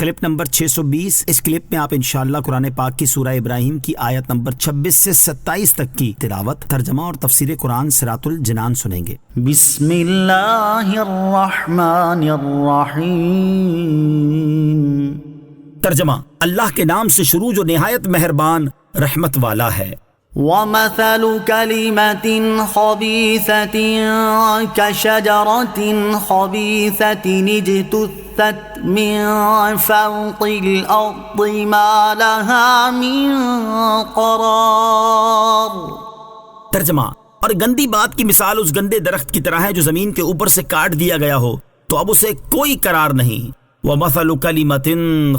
Clip number 620۔ اس clip میں آپ انشاءاللہ قرآن پاک کی سورہ ابراہیم کی آیت نمبر 26 سے 27 تک کی تلاوت، ترجمہ اور تفسیر قرآن صراط الجنان سنیں گے۔ بسم اللہ الرحمن الرحیم۔ ترجمہ: اللہ کے نام سے شروع جو نہایت مہربان رحمت والا ہے۔ وَمَثَلُ كَلِمَةٍ خَبِيثَةٍ كَشَجَرَةٍ خَبِيثَةٍ اجْتُثَّتْ مِنْ فَوْقِ الْأَرْضِ مَا لَهَا مِنْ قَرَارٍ۔ ترجمہ: اور گندی بات کی مثال اس گندے درخت کی طرح ہے جو زمین کے اوپر سے کاٹ دیا گیا ہو تو اب اسے کوئی قرار نہیں۔ وَمَثَلُ كَلِمَةٍ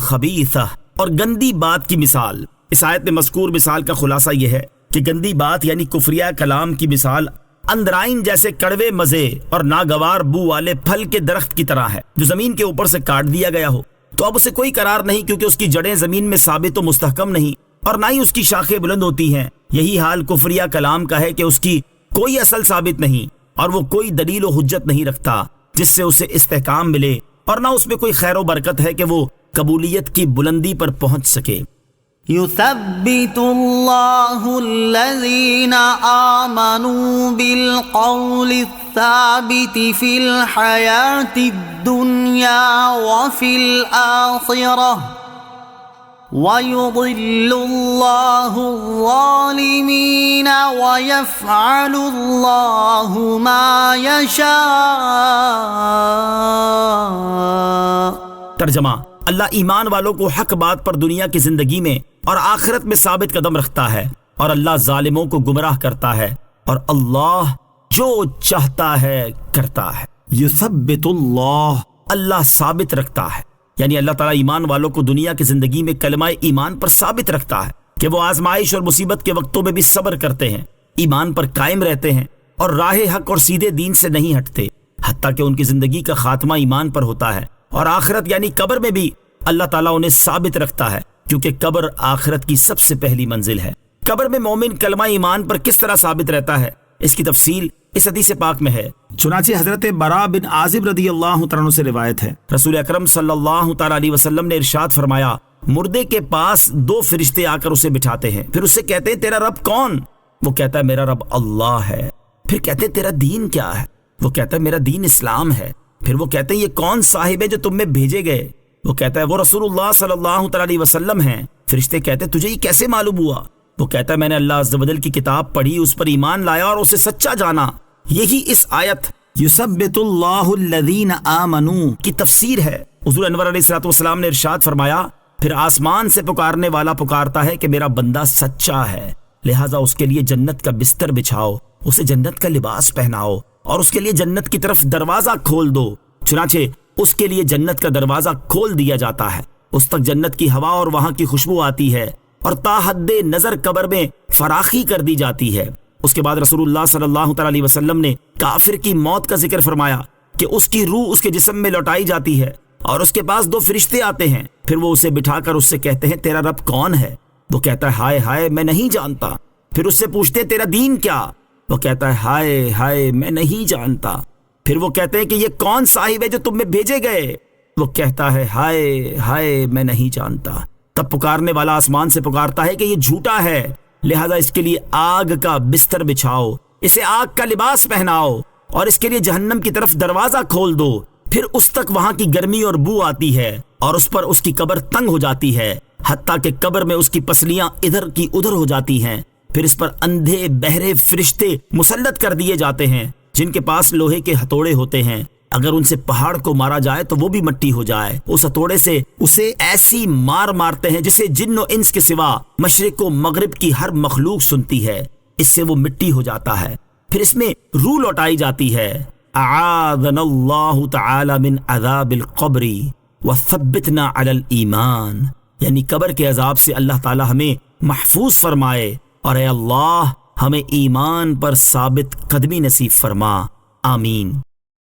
خَبِيثَةٍ، اور گندی بات کی مثال۔ اس آیت میں مذکور مثال کا خلاصہ یہ ہے کہ گندی بات یعنی کفریہ کلام کی مثال اندرائن جیسے کڑوے مزے اور ناگوار بو والے پھل کے درخت کی طرح ہے جو زمین کے اوپر سے کاٹ دیا گیا ہو تو اب اسے کوئی قرار نہیں، کیونکہ اس کی جڑیں زمین میں ثابت و مستحکم نہیں اور نہ ہی اس کی شاخیں بلند ہوتی ہیں۔ یہی حال کفریہ کلام کا ہے کہ اس کی کوئی اصل ثابت نہیں اور وہ کوئی دلیل و حجت نہیں رکھتا جس سے اسے استحکام ملے، اور نہ اس میں کوئی خیر و برکت ہے کہ وہ قبولیت کی بلندی پر پہنچ سکے۔ يثبت الله الذين آمنوا بالقول الثابت في الحياة الدنيا وفي الآخرة ويضل الله الظالمين ويفعل الله ما يشاء۔ ترجمہ: اللہ ایمان والوں کو حق بات پر دنیا کی زندگی میں اور آخرت میں ثابت قدم رکھتا ہے، اور اللہ ظالموں کو گمراہ کرتا ہے، اور اللہ جو چاہتا ہے کرتا ہے۔ یثبت اللہ، اللہ ثابت رکھتا ہے، یعنی اللہ تعالیٰ ایمان والوں کو دنیا کی زندگی میں کلمہ ایمان پر ثابت رکھتا ہے کہ وہ آزمائش اور مصیبت کے وقتوں میں بھی صبر کرتے ہیں، ایمان پر قائم رہتے ہیں اور راہ حق اور سیدھے دین سے نہیں ہٹتے، حتیٰ کہ ان کی زندگی کا خاتمہ ایمان پر ہوتا ہے، اور آخرت یعنی قبر میں بھی اللہ تعالیٰ انہیں ثابت رکھتا ہے، کیونکہ قبر آخرت کی سب سے پہلی منزل ہے۔ قبر میں مومن کلمہ ایمان پر کس طرح ثابت رہتا ہے، اس کی تفصیل اس حدیث پاک میں ہے۔ چنانچہ حضرت براء بن عازب رضی اللہ تعالیٰ عنہ سے روایت ہے، رسول اکرم صلی اللہ تعالیٰ علیہ وسلم نے ارشاد فرمایا، مردے کے پاس دو فرشتے آ کر اسے بٹھاتے ہیں، پھر اس سے کہتے ہیں تیرا رب کون؟ وہ کہتا ہے میرا رب اللہ ہے۔ پھر کہتے ہیں تیرا دین کیا ہے؟ وہ کہتا ہے میرا دین اسلام ہے۔ پھر وہ کہتے ہیں یہ کون صاحب ہے جو تم میں بھیجے گئے؟ وہ کہتا ہے وہ رسول اللہ صلی اللہ تعالیٰ علیہ وسلم ہیں۔ فرشتے کہتے ہیں تجھے یہ کیسے معلوم ہوا؟ وہ کہتا ہے میں نے اللہ عز و جل کی کتاب پڑھی، اس پر ایمان لایا اور اسے سچا جانا۔ یہی اس آیت یثبت اللہ الذین آمنوا کی تفسیر ہے۔ حضور انور علیہ الصلوۃ والسلام نے ارشاد فرمایا، پھر آسمان سے پکارنے والا پکارتا ہے کہ میرا بندہ سچا ہے، لہٰذا اس کے لیے جنت کا بستر بچھاؤ، اسے جنت کا لباس پہناؤ اور اس کے لیے جنت کی طرف دروازہ کھول دو۔ چنانچہ اس کے لیے جنت کا دروازہ کھول دیا جاتا ہے، اس تک جنت کی ہوا اور وہاں کی خوشبو آتی ہے، اور تا حد نظر قبر میں فراخی کر دی جاتی ہے۔ اس کے بعد رسول اللہ صلی اللہ تعالیٰ علیہ وسلم نے کافر کی موت کا ذکر فرمایا کہ اس کی روح اس کے جسم میں لوٹائی جاتی ہے اور اس کے پاس دو فرشتے آتے ہیں، پھر وہ اسے بٹھا کر اس سے کہتے ہیں تیرا رب کون ہے؟ وہ کہتا ہے ہائے ہائے میں نہیں جانتا۔ پھر اس سے پوچھتے ہیں تیرا دین کیا؟ وہ کہتا ہے ہائے ہائے میں نہیں جانتا۔ پھر وہ کہتے ہیں کہ یہ کون صاحب ہے جو تم میں بھیجے گئے؟ وہ کہتا ہے ہائے ہائے میں نہیں جانتا۔ تب پکارنے والا آسمان سے پکارتا ہے کہ یہ جھوٹا ہے، لہذا اس کے لیے آگ کا بستر بچھاؤ، اسے آگ کا لباس پہناؤ اور اس کے لیے جہنم کی طرف دروازہ کھول دو۔ پھر اس تک وہاں کی گرمی اور بو آتی ہے اور اس پر اس کی قبر تنگ ہو جاتی ہے، حتیٰ کہ قبر میں اس کی پسلیاں ادھر کی ادھر ہو جاتی ہیں۔ پھر اس پر اندھے بہرے فرشتے مسلط کر دیے جاتے ہیں جن کے پاس لوہے کے ہتھوڑے ہوتے ہیں، اگر ان سے پہاڑ کو مارا جائے تو وہ بھی مٹی ہو جائے۔ اس ہتھوڑے سے اسے ایسی مار مارتے ہیں جسے جن و انس کے سوا مشرق و مغرب کی ہر مخلوق سنتی ہے، اس سے وہ مٹی ہو جاتا ہے۔ پھر اس میں روح لوٹائی جاتی ہے۔ اعاذنا اللہ تعالی من عذاب القبر وثبتنا علی الایمان، یعنی قبر کے عذاب سے اللہ تعالی ہمیں محفوظ فرمائے، اور اے اللہ ہمیں ایمان پر ثابت قدمی نصیب فرما، آمین۔